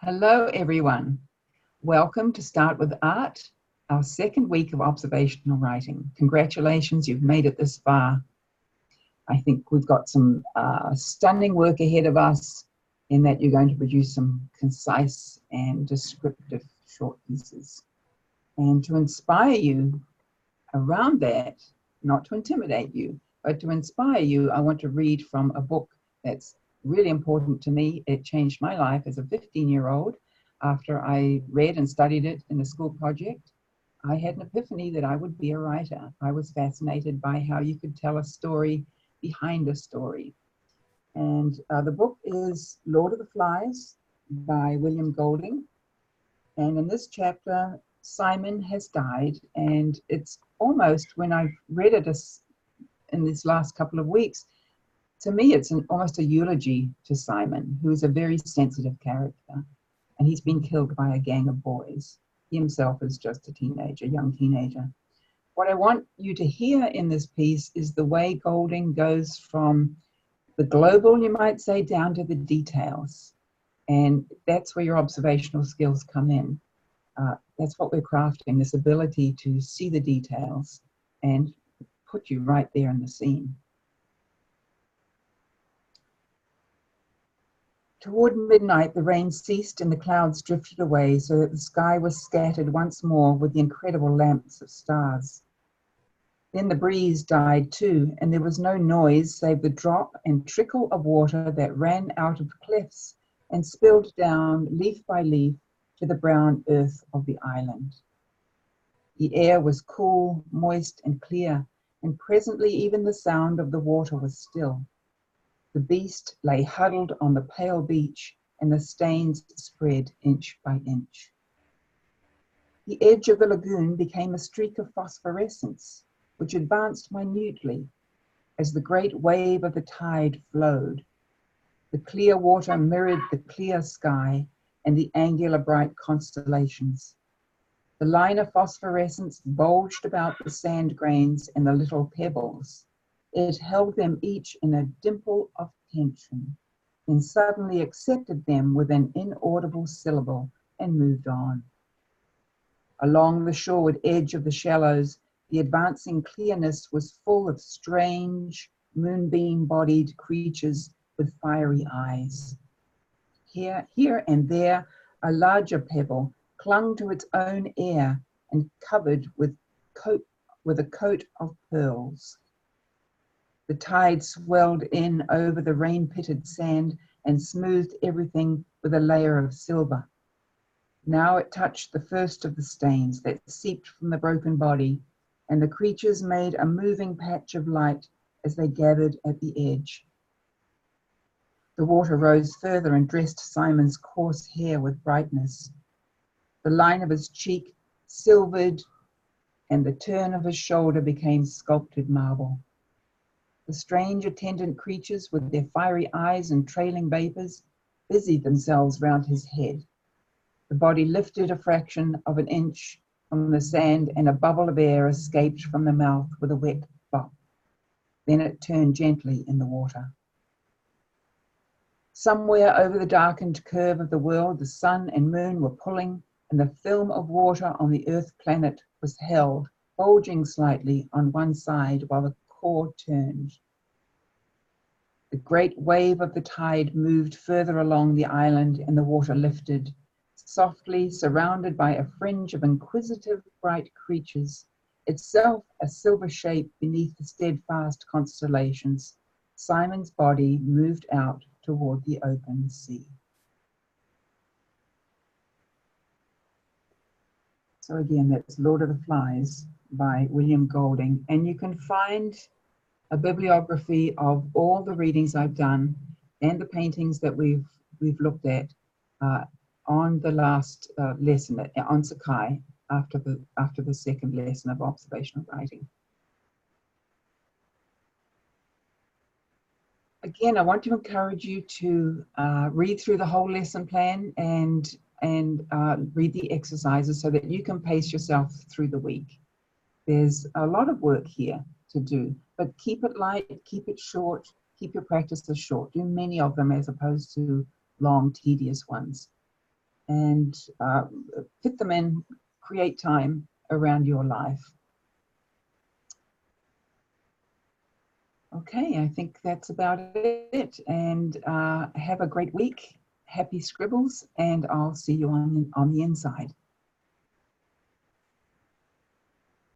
Hello, everyone. Welcome to Start With Art, our second week of observational writing. Congratulations, you've made it this far. I think we've got some stunning work ahead of us in that you're going to produce some concise and descriptive short pieces. And to inspire you around that, not to intimidate you, but to inspire you, I want to read from a book that's really important to me. It changed my life as a 15-year-old. After I read and studied it in a school project, I had an epiphany that I would be a writer. I was fascinated by how you could tell a story behind a story. And the book is Lord of the Flies by William Golding. And in this chapter, Simon has died, and it's almost, when I've read it in these last couple of weeks, to me, it's almost a eulogy to Simon, who is a very sensitive character, and he's been killed by a gang of boys. He himself is just a teenager, young teenager. What I want you to hear in this piece is the way Golding goes from the global, you might say, down to the details. And that's where your observational skills come in. That's what we're crafting, this ability to see the details and put you right there in the scene. Toward midnight, the rain ceased and the clouds drifted away so that the sky was scattered once more with the incredible lamps of stars. Then the breeze died too, and there was no noise save the drop and trickle of water that ran out of the cliffs and spilled down leaf by leaf to the brown earth of the island. The air was cool, moist, and clear, and presently even the sound of the water was still. The beast lay huddled on the pale beach, and the stains spread inch by inch. The edge of the lagoon became a streak of phosphorescence, which advanced minutely as the great wave of the tide flowed. The clear water mirrored the clear sky and the angular bright constellations. The line of phosphorescence bulged about the sand grains and the little pebbles. It held them each in a dimple of tension, then suddenly accepted them with an inaudible syllable and moved on. Along the shoreward edge of the shallows, the advancing clearness was full of strange, moonbeam-bodied creatures with fiery eyes. Here and there, a larger pebble clung to its own air and covered with a coat of pearls. The tide swelled in over the rain-pitted sand and smoothed everything with a layer of silver. Now it touched the first of the stains that seeped from the broken body, and the creatures made a moving patch of light as they gathered at the edge. The water rose further and dressed Simon's coarse hair with brightness. The line of his cheek silvered, and the turn of his shoulder became sculpted marble. The strange attendant creatures with their fiery eyes and trailing vapors busied themselves round his head. The body lifted a fraction of an inch from the sand, and a bubble of air escaped from the mouth with a wet flop. Then it turned gently in the water. Somewhere over the darkened curve of the world, the sun and moon were pulling, and the film of water on the Earth planet was held, bulging slightly on one side while the core turned. The great wave of the tide moved further along the island, and the water lifted, softly surrounded by a fringe of inquisitive bright creatures, itself a silver shape beneath the steadfast constellations. Simon's body moved out toward the open sea. So again, that's Lord of the Flies by William Golding, and you can find a bibliography of all the readings I've done and the paintings that we've looked at on the last lesson on Sakai after the second lesson of observational writing. Again, I want to encourage you to read through the whole lesson plan and read the exercises so that you can pace yourself through the week. There's a lot of work here to do, but keep it light, keep it short, keep your practices short. Do many of them as opposed to long, tedious ones. and fit them in, create time around your life. Okay, I think that's about it. And have a great week. Happy scribbles, and I'll see you on the inside.